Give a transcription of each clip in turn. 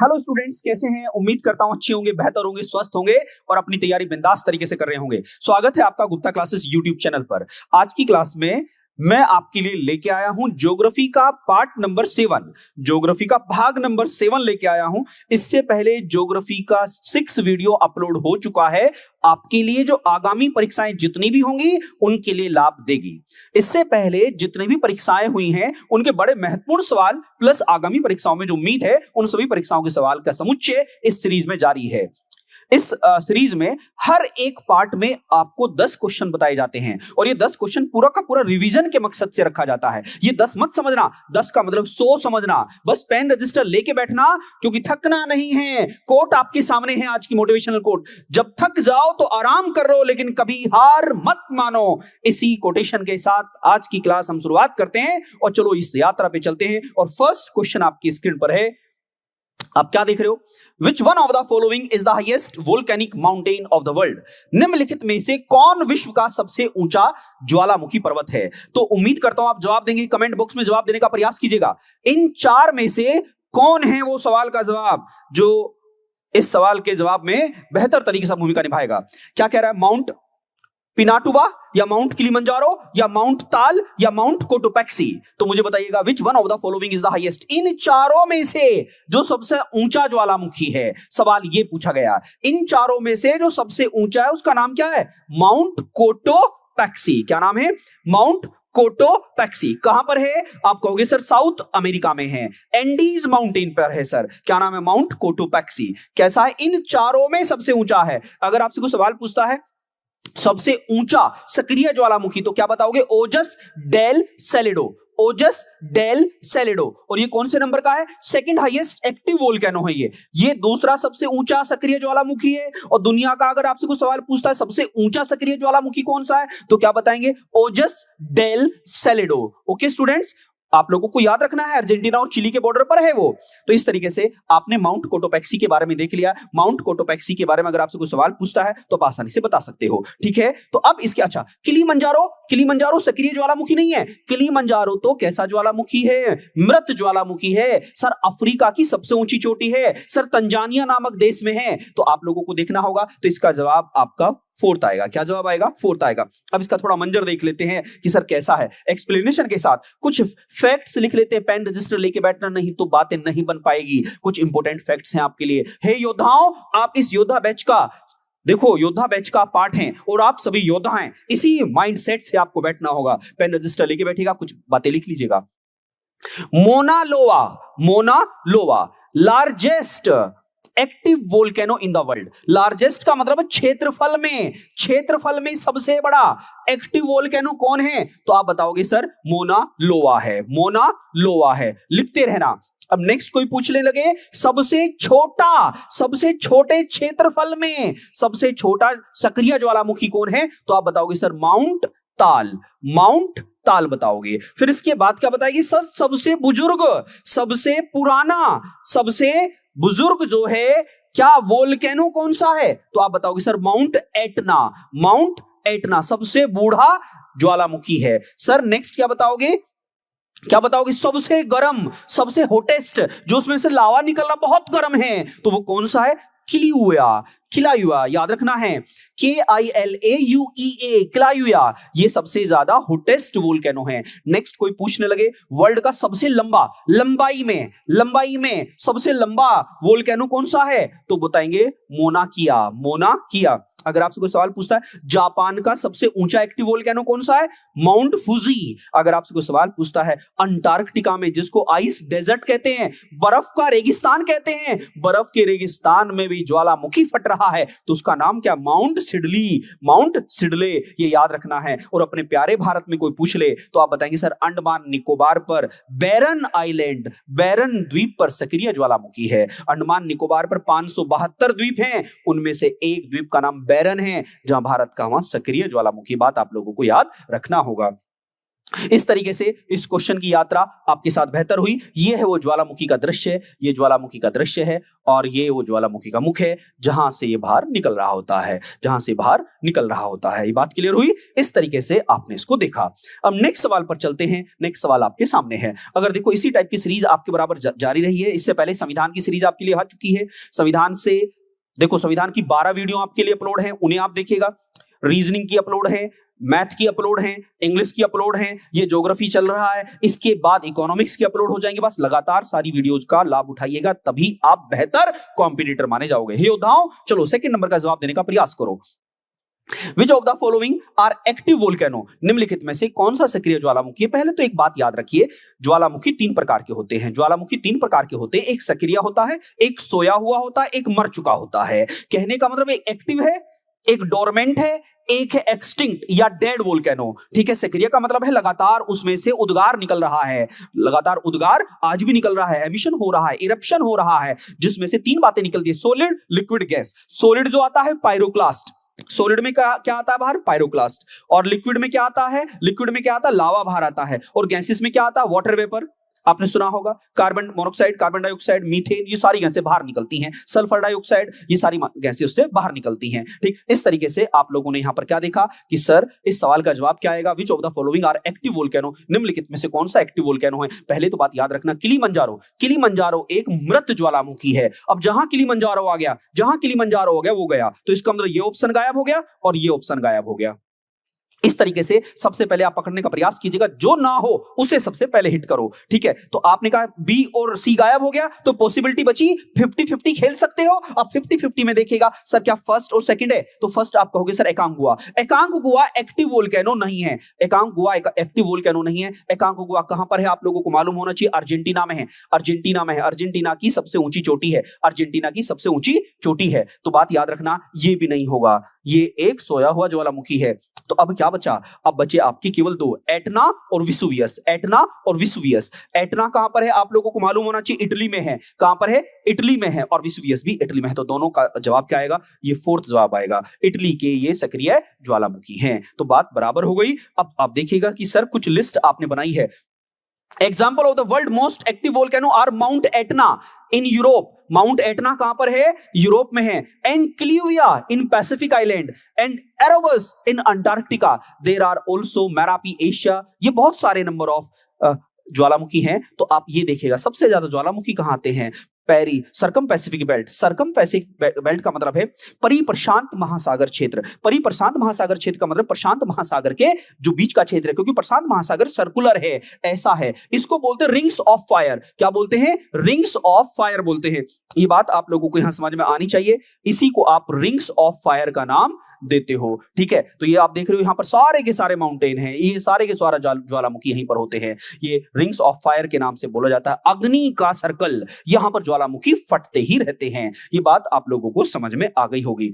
Hello students, कैसे हैं? उम्मीद करता हूं अच्छे होंगे, बेहतर होंगे, स्वस्थ होंगे और अपनी तैयारी बिंदास तरीके से कर रहे होंगे। स्वागत है आपका गुप्ता क्लासेस यूट्यूब चैनल पर। आज की क्लास में मैं आपके लिए लेके आया हूं ज्योग्राफी का पार्ट नंबर 7, ज्योग्राफी का भाग नंबर 7 लेके आया हूं। इससे पहले ज्योग्राफी का 6 वीडियो अपलोड हो चुका है, आपके लिए जो आगामी परीक्षाएं जितनी भी होंगी उनके लिए लाभ देगी। इससे पहले जितनी भी परीक्षाएं हुई हैं उनके बड़े महत्वपूर्ण सवाल प्लस आगामी परीक्षाओं में जो उम्मीद है उन सभी परीक्षाओं के सवाल का समुच्चय इस सीरीज में जारी है। इस सीरीज में हर एक पार्ट में आपको 10 क्वेश्चन बताए जाते हैं और ये 10 क्वेश्चन पूरा का पूरा रिवीजन के मकसद से रखा जाता है। ये 10 मत समझना, 10 का मतलब 100 समझना। बस पेन रजिस्टर लेके बैठना, क्योंकि थकना नहीं है। कोट आपके सामने है, आज की मोटिवेशनल कोट, जब थक जाओ तो आराम करो लेकिन कभी हार मत मानो। इसी कोटेशन के साथ आज की क्लास हम शुरुआत करते हैं और चलो इस यात्रा पे चलते हैं। और फर्स्ट क्वेश्चन आपकी स्क्रीन पर है, आप क्या देख रहे हो? Which one of the following is the highest volcanic mountain of the world? निम्नलिखित में से कौन विश्व का सबसे ऊंचा ज्वालामुखी पर्वत है? तो उम्मीद करता हूं आप जवाब देंगे, कमेंट बॉक्स में जवाब देने का प्रयास कीजिएगा। इन 4 में से कौन है वो सवाल का जवाब जो इस सवाल के जवाब में बेहतर तरीके से भूमिका निभाएगा? क्या कह रहा है? माउंट पिनाटुबा या माउंट किलिमंजारो या माउंट ताल या माउंट कोटोपैक्सी? तो मुझे बताइएगा, which one of the following is the highest? इन चारों में से जो सबसे ऊंचा ज्वालामुखी है, सवाल ये पूछा गया, इन चारों में से जो सबसे ऊंचा है उसका नाम क्या है? Mount Cotopaxi. क्या नाम है? Mount Cotopaxi. कहां पर है? आप कहोगे सर साउथ अमेरिका में है, एंडीज माउंटेन पर है सर। क्या नाम है? Mount Cotopaxi. कैसा है? इन चारों में सबसे ऊंचा है। अगर आपसे कोई सवाल पूछता है सबसे ऊंचा सक्रिय ज्वालामुखी, तो क्या बताओगे? ओजस डेल सेलेडो। ओजस डेल सेलेडो। और ये कौन से नंबर का है? सेकंड हाईएस्ट एक्टिव वोल्केनो है ये दूसरा सबसे ऊंचा सक्रिय ज्वालामुखी है। और दुनिया का अगर आपसे कोई सवाल पूछता है सबसे ऊंचा सक्रिय ज्वालामुखी कौन सा है, तो क्या बताएंगे? ओजस डेल सेलेडो। ओके स्टूडेंट्स, आप लोगों को याद रखना है, अर्जेंटीना और चिली के बॉर्डर पर है वो। तो इस तरीके से आपने माउंट कोटोपैक्सी के बारे में देख लिया। माउंट कोटोपैक्सी के बारे में अगर आपसे कोई सवाल पूछता है तो आप आसानी से बता सकते हो, ठीक है? तो अब इसके अच्छा, किलिमंजारो सक्रिय ज्वालामुखी नहीं है। किलिमंजारो तो कैसा ज्वालामुखी है? मृत ज्वालामुखी है सर। अफ्रीका की सबसे ऊंची चोटी है सर, तंजानिया नामक देश में है। तो आप लोगों को देखना होगा। तो इसका जवाब आपका 4th आएगा। क्या जवाब आएगा? 4th आएगा। अब इसका थोड़ा मंजर देख लेते हैं कि सर कैसा है। एक्सप्लेनेशन के साथ कुछ फैक्ट्स लिख लेते हैं, पेन रजिस्टर लेके बैठना, नहीं तो बातें नहीं बन पाएगी। कुछ इंपॉर्टेंट फैक्ट्स हैं आपके लिए। हे योद्धाओं, आप इस योद्धा बैच का देखो, योद्धा बैच का पार्ट हैं और आप सभी योद्धा हैं। इसी माइंडसेट से आपको बैठना होगा। पेन रजिस्टर लेके बैठिएगा, कुछ बातें लिख लीजिएगा। मोना लोआ largest active volcano in the world. Largest का मतलब क्षेत्रफल में सबसे बड़ा एक्टिव वोल्केनो कौन है? तो आप बताओगे सर मोना लोआ है। लिखते रहना। अब नेक्स्ट कोई पूछने लगे सबसे छोटे क्षेत्रफल में सबसे छोटा सक्रिय ज्वालामुखी कौन है, तो आप बताओगे सर माउंट ताल बताओगे। फिर इसके बाद क्या बताएगी सर? सबसे बुजुर्ग, सबसे पुराना, सबसे बुजुर्ग जो है क्या वोल्केनो कौन सा है? तो आप बताओगे सर माउंट एटना सबसे बूढ़ा ज्वालामुखी है सर। नेक्स्ट क्या बताओगे? सबसे गर्म, सबसे हॉटेस्ट, जो उसमें से लावा निकलना बहुत गर्म है, तो वो कौन सा है? किलायुआ। याद रखना है, KILAUEA, किलायुआ। ये सबसे ज्यादा हॉटेस्ट वोल्केनो है। नेक्स्ट कोई पूछने लगे वर्ल्ड का सबसे लंबाई में सबसे लंबा वोल्केनो कौन सा है, तो बताएंगे मोना किया। अगर आपसे कोई सवाल पूछता है जापान का सबसे ऊंचा एक्टिव वोल्केनो कौन सा है, माउंट फुजी। अगर आपसे कोई सवाल पूछता है अंटार्कटिका में, जिसको आइस डेजर्ट कहते हैं, बर्फ का रेगिस्तान कहते हैं, बर्फ के रेगिस्तान में भी ज्वालामुखी फट रहा है, तो उसका नाम क्या, माउंट सिडले। ये याद रखना है। और अपने प्यारे भारत में कोई पूछ ले तो आप बताएंगे सर अंडमान निकोबार पर बैरन आइलैंड, बैरन द्वीप पर सक्रिय ज्वालामुखी है। अंडमान निकोबार पर 572 द्वीप हैं, उनमें से एक द्वीप का नाम बैरन है, जहां भारत का वहां सक्रिय ज्वालामुखी। बात आप लोगों को याद रखना होगा। इस तरीके से इस क्वेश्चन की यात्रा आपके साथ बेहतर हुई। ये है वो ज्वालामुखी का दृश्य, ये ज्वालामुखी का दृश्य है और ये वो ज्वालामुखी का मुख है जहां से ये बाहर निकल रहा होता है, जहां से बाहर निकल रहा होता है। ये बात क्लियर हुई? इस तरीके से आपने इसको देखा। अब नेक्स्ट सवाल पर चलते हैं। नेक्स्ट सवाल आपके सामने है। अगर देखो इसी टाइप की सीरीज आपके बराबर जारी रही है। इससे पहले संविधान की सीरीज आपके लिए आ चुकी है। संविधान से देखो, संविधान की 12 वीडियो आपके लिए अपलोड है, उन्हें आप देखिएगा। रीजनिंग की अपलोड है, मैथ की अपलोड है, इंग्लिश की अपलोड है, ये ज्योग्राफी चल रहा है, इसके बाद इकोनॉमिक्स की अपलोड हो जाएंगे। बस लगातार सारी वीडियोज का लाभ उठाइएगा, तभी आप बेहतर कॉम्पिटिटर माने जाओगे। हे योद्धाओं, चलो सेकंड नंबर का जवाब देने का प्रयास करो। Which of the following are active volcano? निम्नलिखित में से कौन सा सक्रिय ज्वालामुखी है? पहले तो एक बात याद रखिए, ज्वालामुखी 3 प्रकार के होते हैं। ज्वालामुखी 3 प्रकार के होते हैं। एक सक्रिय होता है, एक सोया हुआ होता है, एक मर चुका होता है। कहने का मतलब एक एक्टिव है, एक डोरमेंट है, एक है एक्सटिंक्ट या डेड वोल्केनो। ठीक है, सक्रिय का मतलब है लगातार उसमें से उद्गार निकल रहा है, लगातार उद्गार आज भी निकल रहा है, एमिशन हो रहा है, इरप्शन हो रहा है, जिसमें से 3 बातें निकलती है, सॉलिड, लिक्विड, गैस। सॉलिड जो आता है पायरोक्लास्ट, सॉलिड में क्या आता है बाहर? पायरोक्लास्ट। और लिक्विड में क्या आता है? लिक्विड में क्या आता है? लावा बाहर आता है। और गैसेस में क्या आता है? Water vapour. आपने सुना होगा, carbon monoxide, carbon dioxide, methane, ये सारी गैसें बाहर निकलती हैं। सल्फर डाइऑक्साइड, ये सारी गैसें उससे बाहर निकलती हैं। ठीक, इस तरीके से आप लोगों ने यहां पर क्या देखा कि सर इस सवाल का जवाब क्या आएगा? Which of the following are active volcano? निम्नलिखित में से कौन सा एक्टिव वोल्केनो है? पहले तो बात याद रखना, किलिमंजारो। किलिमंजारो एक मृत ज्वालामुखी है। अब जहां किलिमंजारो आ गया, जहां किलिमंजारो हो गया वो गया, तो इसका मतलब ये ऑप्शन गायब हो गया और ये ऑप्शन गायब हो गया। इस तरीके से सबसे पहले आप पकड़ने का प्रयास कीजिएगा, जो ना हो उसे सबसे पहले हिट करो। ठीक है, तो आपने कहा बी और सी गायब हो गया, तो पॉसिबिलिटी बची 50-50 खेल सकते हो। अब 50-50 में देखिएगा सर क्या फर्स्ट और सेकंड है? तो फर्स्ट आप कहोगे सर एकांगुआ। एकांगुआ एक्टिव वोल्केनो नहीं है, एकांगुआ एक्टिव वोल्केनो नहीं है। एकांगुआ कहां पर है आप लोगों को मालूम होना चाहिए, अर्जेंटीना में है। अर्जेंटीना में है, अर्जेंटीना की सबसे ऊंची चोटी है, अर्जेंटीना की सबसे ऊंची चोटी है। तो बात याद रखना, ये भी नहीं होगा, ये एक सोया हुआ ज्वालामुखी है। तो अब क्या बचा? अब बचे आपके केवल 2, एटना और विसुवियस। एटना और विसुवियस। एटना कहां पर है आप लोगों को मालूम होना चाहिए, इटली में है। कहां पर है? इटली में है। और विसुवियस भी इटली में है। तो दोनों का जवाब क्या आएगा? ये फोर्थ जवाब आएगा, इटली के ये सक्रिय ज्वालामुखी हैं। तो बात बराबर हो गई। अब आप देखिएगा कि सर कुछ लिस्ट आपने बनाई है। Example of the world most active volcano are Mount Etna in Europe. Mount Etna कहां पर है? यूरोप में है। And Kilauea in Pacific island and Erebus in Antarctica. There are also Merapi Asia. ये बहुत सारे नंबर ऑफ ज्वालामुखी हैं। तो आप ये देखिएगा सबसे ज्यादा ज्वालामुखी कहां आते हैं? पेरी, circum Pacific belt. Circum Pacific belt का मतलब है परिप्रशांत महासागर क्षेत्र। परिप्रशांत महासागर क्षेत्र का मतलब प्रशांत महासागर के जो बीच का क्षेत्र है, क्योंकि प्रशांत महासागर सर्कुलर है, ऐसा है। इसको बोलते हैं रिंग्स ऑफ फायर। क्या बोलते हैं? रिंग्स ऑफ फायर बोलते हैं। ये बात आप लोगों को यहां समझ में आनी चाहिए। इसी को आप रिंग्स ऑफ फायर का नाम देते हो। ठीक है, तो ये आप देख रहे हो यहां पर सारे के सारे माउंटेन हैं, ये सारे के सारे ज्वालामुखी यहीं पर होते हैं। ये रिंग्स ऑफ फायर के नाम से बोला जाता है। अग्नि का सर्कल, यहां पर ज्वालामुखी फटते ही रहते हैं। ये बात आप लोगों को समझ में आ गई होगी।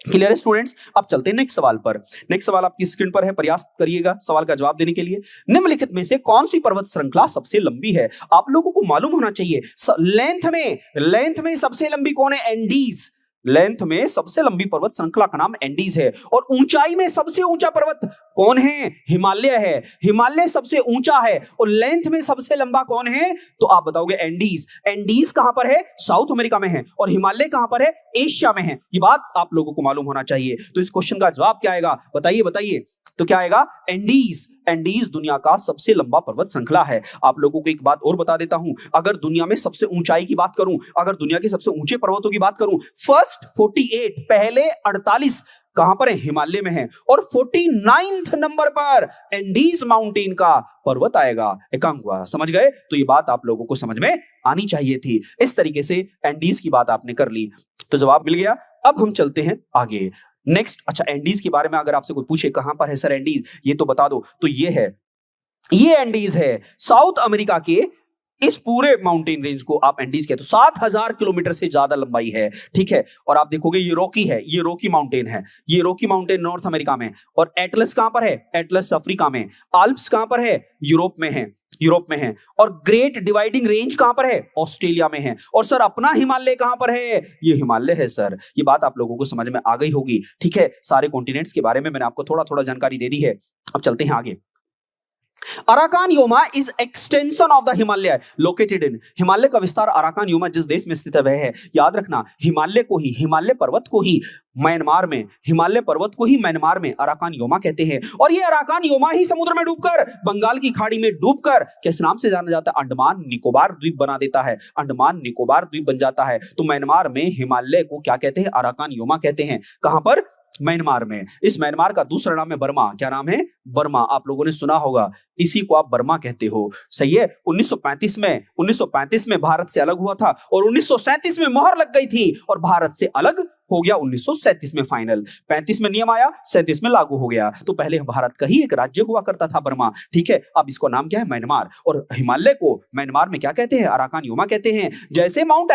क्लियर है स्टूडेंट्स? अब चलते हैं नेक्स्ट सवाल पर। नेक्स्ट सवाल आपकी स्क्रीन पर है, प्रयास करिएगा सवाल का जवाब देने के लिए। निम्नलिखित में से कौन सी पर्वत श्रृंखला सबसे लंबी है? आप लोगों को मालूम होना चाहिए लेंथ में सबसे लंबी कौन है? एंडीज। लेंथ में सबसे लंबी पर्वत श्रृंखला का नाम एंडीज है। और ऊंचाई में सबसे ऊंचा पर्वत कौन है? हिमालय है। हिमालय सबसे ऊंचा है। और लेंथ में सबसे लंबा कौन है? तो आप बताओगे एंडीज। एंडीज कहां पर है? साउथ अमेरिका में है। और हिमालय कहां पर है? एशिया में है। ये बात आप लोगों को मालूम होना चाहिए। तो इस क्वेश्चन का जवाब क्या आएगा? बताइए। तो क्या आएगा? एंडीज। एंडीज दुनिया का सबसे लंबा पर्वत श्रृंखला है। आप लोगों को एक बात और बता देता हूं, अगर दुनिया में सबसे ऊंचाई की बात करूं, अगर दुनिया के सबसे ऊंचे पर्वतों की बात करूं, फर्स्ट 48, पहले 48 कहां पर है? हिमालय में है। और 49th नंबर पर एंडीज माउंटेन का पर्वत आएगा, एकांगुआ। समझ गए? तो ये बात आप लोगों को समझ में आनी चाहिए थी। इस तरीके से एंडीज की बात आपने कर ली, तो जवाब मिल गया। अब हम चलते हैं आगे। नेक्स्ट, अच्छा एंडीज के बारे में अगर आपसे कोई पूछे कहां पर है सर एंडीज, ये तो बता दो, तो ये है, ये एंडीज है साउथ अमेरिका के इस पूरे माउंटेन रेंज को आप एंडीज कहते हो। 7000 किलोमीटर से ज्यादा लंबाई है। ठीक है, और आप देखोगे ये रॉकी है, ये रॉकी माउंटेन है, ये रॉकी माउंटेन नॉर्थ अमेरिका में। और एटलस कहां पर है? एटलस अफ्रीका में। आल्प्स कहां पर है? यूरोप में है, यूरोप में है। और ग्रेट डिवाइडिंग रेंज कहां पर है? ऑस्ट्रेलिया में है। और सर अपना हिमालय कहां पर है? ये हिमालय है सर। ये बात आप लोगों को समझ में आ गई होगी। ठीक है, सारे कॉन्टिनेंट्स के बारे में मैंने आपको थोड़ा थोड़ा जानकारी दे दी है। अब चलते हैं आगे। Arakan Yoma is extension of the Himalaya located in, Himalaya का विस्तार अराकान योमा जिस देश में स्थित है वह है, याद रखना हिमालय को ही, हिमालय पर्वत को ही म्यांमार में, हिमालय पर्वत को ही म्यांमार में अराकान योमा कहते हैं। और ये अराकान योमा ही समुद्र में डूबकर, बंगाल की खाड़ी में डूबकर किस नाम से जाना जाता है? अंडमान निकोबार द्वीप बना देता है, अंडमान निकोबार द्वीप बन जाता है। तो म्यांमार में हिमालय को क्या कहते हैं? अराकान योमा कहते हैं। कहां पर? म्यांमार में। इस म्यांमार का दूसरा नाम है बर्मा। क्या नाम है? बर्मा। आप लोगों ने सुना होगा, इसी को आप बर्मा कहते हो, सही है। 1935 में भारत से अलग हुआ था और 1937 में मोहर लग गई थी और भारत से अलग हो गया 1937 में फाइनल। 35 में नियम आया, 37 में लागू हो गया। तो पहले भारत का ही एक राज्य हुआ करता था बर्मा, ठीक है। अब इसको नाम क्या है? म्यांमार। और हिमालय को म्यांमार में क्या कहते हैं? अराकान योमा कहते हैं। जैसे माउंट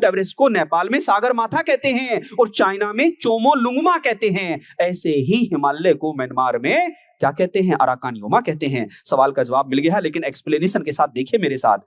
एवरेस्ट को नेपाल में सागर माथा कहते हैं और चाइना में चोमोलुंगमा कहते हैं, ऐसे ही हिमालय को म्यांमार में क्या कहते हैं? अराकान योमा कहते हैं। सवाल का जवाब मिल गया है, लेकिन एक्सप्लेनेशन के साथ देखिए मेरे साथ।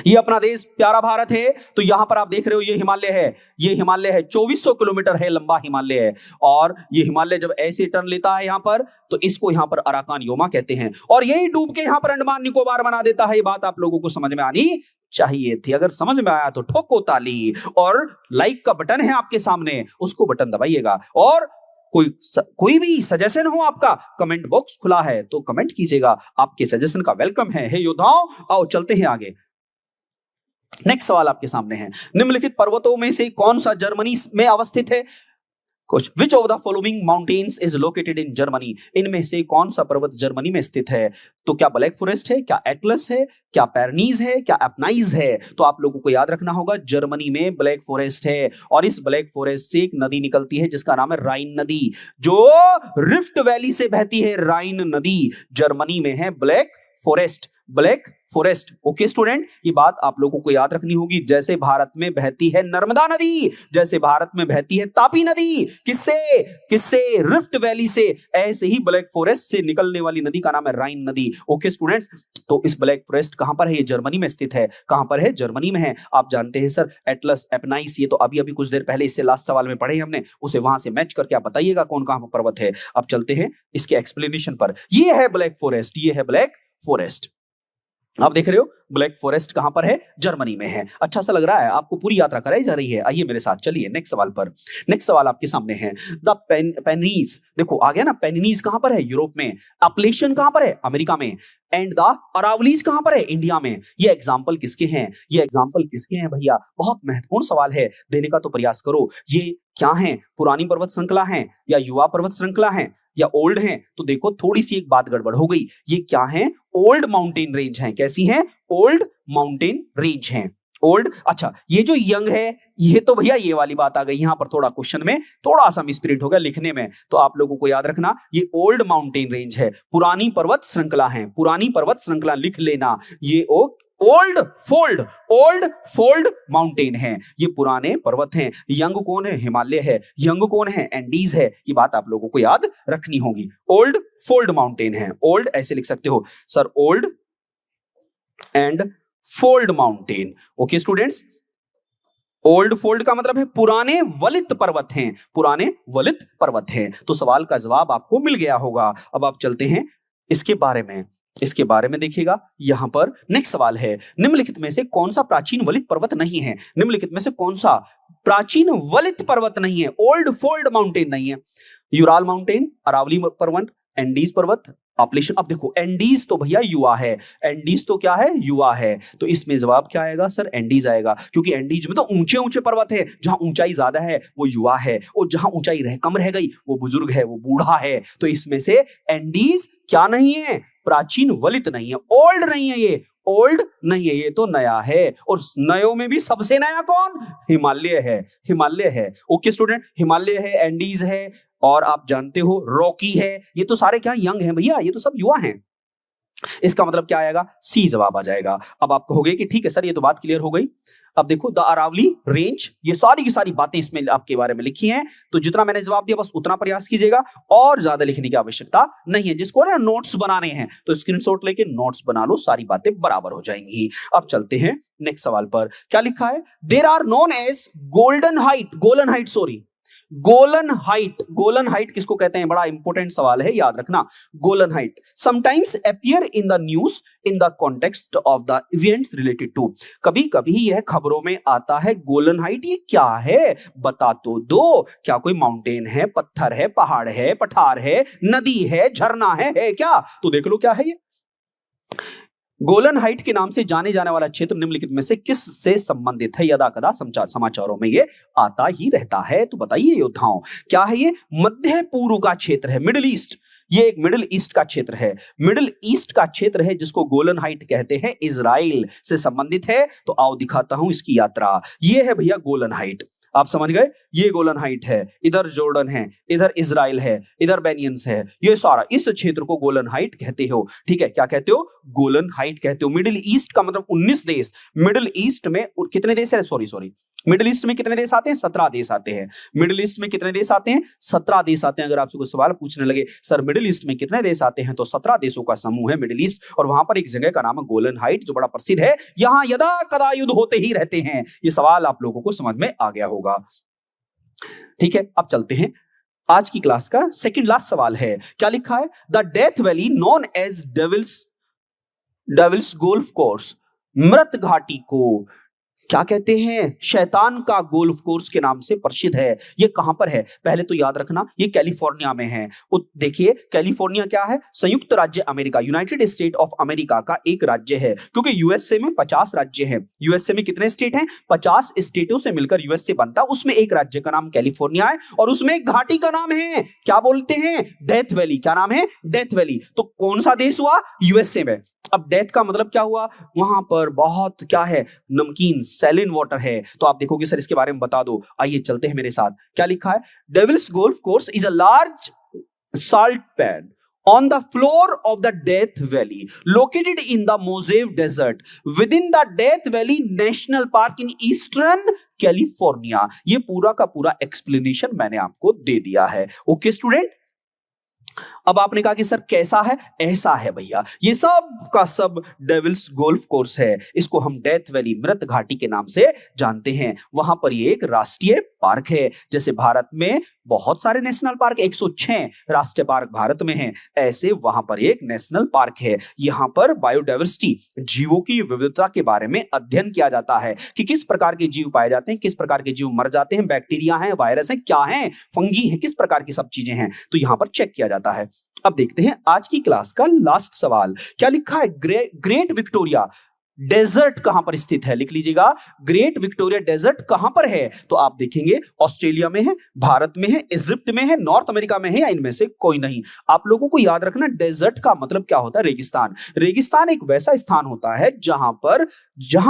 ये अपना देश प्यारा भारत है, तो यहां पर आप देख रहे हो ये हिमालय है, ये हिमालय है, 2400 किलोमीटर है लंबा हिमालय है। और ये हिमालय जब ऐसे टर्न लेता है यहां पर, तो इसको यहां पर अराकान योमा कहते हैं। और यही डूब के यहां पर अंडमान निकोबार बना देता है। ये बात आप लोगों को समझ में आनी चाहिए थी। अगर समझ में आया तो ठोको ताली, और लाइक का बटन है आपके सामने, उसको बटन दबाइएगा। और कोई भी सजेशन हो आपका, कमेंट बॉक्स खुला है तो कमेंट कीजिएगा, आपके सजेशन का वेलकम है। हे योद्धाओं, आओ चलते हैं आगे। नेक्स्ट सवाल आपके सामने है, निम्नलिखित पर्वतों में से कौन सा जर्मनी में अवस्थित है? कुछ विच of the following mountains is located in Germany, इनमें से कौन सा पर्वत जर्मनी में स्थित है? तो क्या ब्लैक फॉरेस्ट है, क्या एटलस है, क्या पैरनीज है, क्या एपनाइज है? तो आप लोगों को याद रखना होगा जर्मनी में ब्लैक फॉरेस्ट है, और इस ब्लैक फॉरेस्ट से एक नदी निकलती है जिसका नाम है राइन नदी, जो रिफ्ट वैली से बहती है। राइन नदी जर्मनी में है black forest, black forest. Okay student, ये बात आप लोगों को याद रखनी होगी। जैसे भारत में बहती है नर्मदा नदी, जैसे भारत में बहती है तापी नदी, किससे? रिफ्ट वैली से, ऐसे ही ब्लैक फॉरेस्ट से निकलने वाली नदी का नाम है राइन नदी। ओके स्टूडेंट्स, तो इस ब्लैक फॉरेस्ट कहां पर है? ये जर्मनी में स्थित है। कहां पर है? जर्मनी में है। आप जानते हैं सर एटलस, एपनाइस, ये तो अभी अभी कुछ देर पहले इससे लास्ट सवाल में पढ़े हमने, उसे वहां से मैच करके आप बताइएगा कौन कहां पर पर्वत है। अब चलते हैं इसके एक्सप्लेनेशन पर। ये है ब्लैक फॉरेस्ट, ये है ब्लैक फॉरेस्ट। आप देख रहे हो ब्लैक फॉरेस्ट कहां पर है? जर्मनी में है। अच्छा सा लग रहा है आपको, पूरी यात्रा कराई जा रही है। आइए मेरे साथ चलिए नेक्स्ट सवाल पर। नेक्स्ट सवाल आपके सामने है, द पेनिनीज, देखो आ गया ना, पेनिनीज कहां पर है? यूरोप में। एप्लेशियन कहां पर है? अमेरिका में। एंड द अरावलीज कहां पर है? इंडिया में। ये एग्जाम्पल किसके हैं? ये एग्जाम्पल किसके हैं भैया? बहुत महत्वपूर्ण सवाल है, देने का तो प्रयास करो। ये क्या है? पुरानी पर्वत श्रृंखला है या युवा पर्वत श्रृंखला है या ओल्ड हैं? तो देखो थोड़ी सी एक बात गड़बड़ हो गई। ये क्या है? ओल्ड माउंटेन रेंज हैं। कैसी हैं? ओल्ड माउंटेन रेंज हैं। ओल्ड, अच्छा ये जो यंग है, ये तो भैया ये वाली बात आ गई यहां पर, थोड़ा क्वेश्चन में थोड़ा सा मिसप्रिंट हो गया लिखने में, तो आप लोगों को याद रखना ये ओल्ड माउंटेन रेंज है, पुरानी पर्वत श्रृंखला है, पुरानी पर्वत श्रृंखला लिख लेना। ये ओल्ड फोल्ड माउंटेन है, ये पुराने पर्वत हैं। यंग कौन है? हिमालय है। यंग कौन है? एंडीज है। ये बात आप लोगों को याद रखनी होगी। ओल्ड फोल्ड माउंटेन है। ओल्ड ऐसे लिख सकते हो sir, old and fold mountain. Okay students, old fold का मतलब है पुराने वलित पर्वत हैं, पुराने वलित पर्वत हैं। तो सवाल का जवाब आपको मिल गया होगा। अब आप चलते हैं इसके बारे में देखिएगा। यहां पर नेक्स्ट सवाल है, निम्नलिखित में से कौन सा प्राचीन वलित पर्वत नहीं है? निम्नलिखित में से कौन सा प्राचीन वलित पर्वत नहीं है? ओल्ड फोल्ड माउंटेन नहीं है। यूराल माउंटेन, अरावली पर्वत, एंडीज पर्वत, एप्लेशियन। अब देखो एंडीज तो भैया युवा है, एंडीज तो क्या है? युवा है। तो इसमें जवाब क्या आएगा सर? एंडीज आएगा, क्योंकि एंडीज में तो ऊंचे ऊंचे पर्वत है, जहां ऊंचाई ज्यादा है वो युवा है, और जहां ऊंचाई कम रह गई वो बुजुर्ग है, वो बूढ़ा है। तो इसमें से एंडीज क्या नहीं है? प्राचीन वलित नहीं है, ओल्ड नहीं है, ये ओल्ड नहीं है, ये तो नया है। और नयों में भी सबसे नया कौन? हिमालय है, हिमालय है। ओके स्टूडेंट, हिमालय है, एंडीज है, और आप जानते हो रॉकी है। ये तो सारे क्या यंग हैं भैया, ये तो सब युवा हैं। इसका मतलब क्या आएगा? सी जवाब आ जाएगा। अब आप कहोगे कि ठीक है सर ये तो बात क्लियर हो गई। अब देखो द अरावली रेंज, ये सारी की सारी बातें इसमें आपके बारे में लिखी हैं, तो जितना मैंने जवाब दिया बस उतना प्रयास कीजिएगा, और ज्यादा लिखने की आवश्यकता नहीं है। जिसको ना नोट्स बनाने हैं तो स्क्रीनशॉट लेके नोट्स बना लो, सारी बातें बराबर हो जाएंगी। अब चलते हैं नेक्स्ट सवाल पर। क्या लिखा है? There are known as golden height, Golan height, Golan height किसको कहते हैं? बड़ा इंपॉर्टेंट सवाल है, याद रखना। Golan height sometimes appear in the news in the context of the events related to, कभी कभी यह खबरों में आता है। गोलन हाइट ये क्या है बता तो दो। क्या कोई माउंटेन है, पत्थर है, पहाड़ है, पठार है, नदी है, झरना है क्या? तो देख लो क्या है ये। गोलन हाइट के नाम से जाने जाने वाला क्षेत्र निम्नलिखित में से किस से संबंधित है? यदा कदा समाचारों में ये आता ही रहता है। तो बताइए योद्धाओं, क्या है ये? मध्य पूर्व का क्षेत्र है, मिडिल ईस्ट। ये एक मिडिल ईस्ट का क्षेत्र है, मिडिल ईस्ट का क्षेत्र है जिसको गोलन हाइट कहते हैं, इजराइल से संबंधित है। तो आओ दिखाता हूं इसकी यात्रा। ये है भैया गोलन हाइट, आप समझ गए? ये गोलन हाइट है, इधर जॉर्डन है, इधर इजराइल है, इधर बेनियंस है, ये सारा इस क्षेत्र को गोलन हाइट कहते हो। ठीक है, क्या कहते हो? गोलन हाइट कहते हो। मिडिल ईस्ट का मतलब 19 देश। मिडिल ईस्ट में कितने देश है? सॉरी, मिडिल ईस्ट में कितने देश आते हैं? 17 देश आते हैं। मिडिल ईस्ट में कितने देश आते हैं? 17 देश आते हैं। अगर आपसे कोई सवाल पूछने लगे सर मिडिल ईस्ट में कितने देश आते हैं, तो 17 देशों का समूह है मिडिल ईस्ट। और वहां पर एक जगह का नाम है गोलन हाइट जो बड़ा प्रसिद्ध है। यहां यदा कदा युद्ध होते ही रहते हैं। ये सवाल आप लोगों को समझ में आ गया होगा। ठीक है, अब चलते हैं। आज की क्लास का सेकंड लास्ट सवाल है, क्या लिखा है? The Death Valley known as Devil's Golf Course, मृत घाटी को क्या कहते हैं? शैतान का गोल्फ कोर्स के नाम से प्रसिद्ध है। ये कहां पर है? पहले तो याद रखना, ये कैलिफोर्निया में है। देखिए कैलिफोर्निया क्या है? संयुक्त राज्य America, United state of America का एक राज्य है। क्योंकि यूएसए में 50 राज्य हैं। यूएसए में कितने स्टेट हैं? 50 स्टेटों से मिलकर यूएसए बनता। उसमें एक राज्य का नाम कैलिफोर्निया है और उसमें एक घाटी का नाम है, क्या बोलते हैं? Death valley. क्या नाम है? Death valley. तो कौन सा देश हुआ? यूएसए में। अब डेथ का मतलब क्या हुआ? वहां पर बहुत क्या है? नमकीन सैलिन वाटर है। तो आप देखोगे सर इसके बारे में बता दो। आइए चलते हैं मेरे साथ। क्या लिखा है? Devil's Golf Course is a large salt pan on the floor of the Death Valley located in the Mojave Desert within the Death Valley National Park in Eastern California। ये पूरा का पूरा एक्सप्लेनेशन मैंने आपको दे दिया है। ओके स्टूडेंट, अब आपने कहा कि सर कैसा है? ऐसा है भैया, ये सब का सब डेविल्स गोल्फ कोर्स है। इसको हम डेथ वैली, मृत घाटी के नाम से जानते हैं। वहां पर ये एक राष्ट्रीय पार्क है। जैसे भारत में बहुत सारे नेशनल पार्क, 106 राष्ट्रीय पार्क भारत में हैं, ऐसे वहां पर एक नेशनल पार्क है। यहां पर बायोडायवर्सिटी, जीवों की विविधता के बारे में अध्ययन किया जाता है कि किस प्रकार के जीव पाए जाते हैं, किस प्रकार के जीव मर जाते हैं, बैक्टीरिया हैं, वायरस हैं, क्या हैं, फंगी हैं, किस प्रकार की सब चीजें हैं। तो यहां पर चेक किया जाता है। अब देखते हैं आज की क्लास का लास्ट सवाल। क्या लिखा है? ग्रेट विक्टोरिया डेजर्ट कहां पर स्थित है? लिख लीजिएगा, ग्रेट विक्टोरिया डेजर्ट कहां पर है? तो आप देखेंगे ऑस्ट्रेलिया में है, भारत में है, इजिप्ट में है, नॉर्थ अमेरिका में है, या इनमें से कोई नहीं। आप लोगों को याद रखना डेजर्ट का मतलब क्या होता है? रेगिस्तान। रेगिस्तान एक वैसा स्थान होता है जहां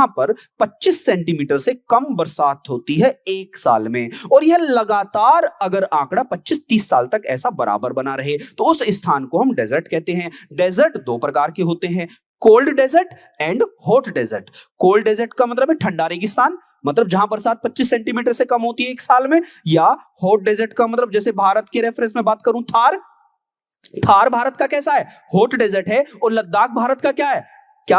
पर 25 सेंटीमीटर से कम बरसात होती है एक साल में, और यह लगातार अगर आंकड़ा 25-30 साल तक ऐसा बराबर बना रहे तो उस स्थान को हम डेजर्ट कहते हैं। डेजर्ट दो प्रकार के होते हैं, cold desert and hot desert. Cold desert का मतलब है ठंडा रेगिस्तान, मतलब जहां बरसात 25 सेंटीमीटर से कम होती है एक साल में। या हॉट डेजर्ट का मतलब, जैसे भारत के रेफरेंस में बात करूं, थार भारत का कैसा है? हॉट डेजर्ट है। और लद्दाख भारत का क्या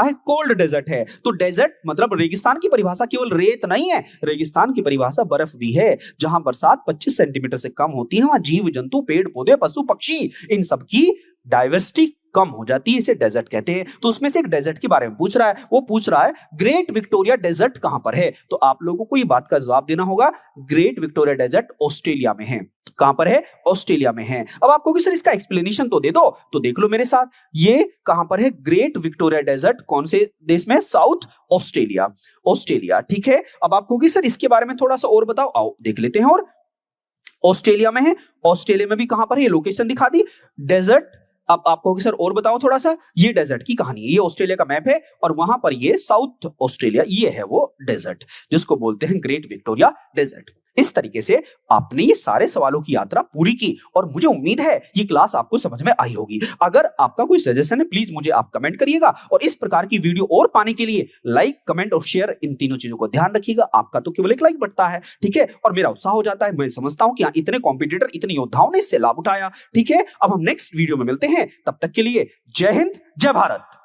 है? कोल्ड डेजर्ट है। तो डेजर्ट मतलब रेगिस्तान की परिभाषा केवल रेत नहीं है, रेगिस्तान की परिभाषा बर्फ भी है। जहां बरसात 25 सेंटीमीटर से कम होती है वहां जीव जंतु, पेड़ पौधे, पशु पक्षी, इन सबकी डाइवर्सिटी कम हो जाती है, इसे डेजर्ट कहते हैं। तो उसमें से एक डेजर्ट के बारे में पूछ रहा है, वो पूछ रहा है ग्रेट विक्टोरिया डेजर्ट कहां पर है? तो आप लोगों को ये बात का जवाब देना होगा, ग्रेट विक्टोरिया डेजर्ट ऑस्ट्रेलिया में है। कहां पर है? ऑस्ट्रेलिया में है। अब आपको कि सर इसका एक्सप्लेनेशन तो दे दो, तो देख लो मेरे साथ, ये कहां पर है? ग्रेट विक्टोरिया डेजर्ट कौन से देश में? South Australia. ठीक है, अब आपको कि सर इसके बारे में थोड़ा सा और बताओ, आओ देख लेते हैं। और ऑस्ट्रेलिया में है, ऑस्ट्रेलिया में भी कहां पर है? लोकेशन दिखा दी, डेजर्ट। अब आपको कि सर और बताओ थोड़ा सा, ये डेजर्ट की कहानी है। ये ऑस्ट्रेलिया का मैप है और वहां पर ये साउथ ऑस्ट्रेलिया, ये है वो डेजर्ट जिसको बोलते हैं ग्रेट विक्टोरिया डेजर्ट। इस तरीके से आपने ये सारे सवालों की यात्रा पूरी की और मुझे उम्मीद है ये क्लास आपको समझ में आई होगी। अगर आपका कोई सजेशन है प्लीज मुझे आप कमेंट करिएगा, और इस प्रकार की वीडियो और पाने के लिए लाइक, कमेंट और शेयर, इन तीनों चीजों को ध्यान रखिएगा। आपका तो केवल एक लाइक बढ़ता है, ठीक है, और मेरा उत्साह हो जाता है। मैं समझता हूं कि यहाँ इतने कॉम्पिटिटर, इतने योद्धाओं ने इससे लाभ उठाया। ठीक है, अब हम नेक्स्ट वीडियो में मिलते हैं, तब तक के लिए जय हिंद, जय भारत।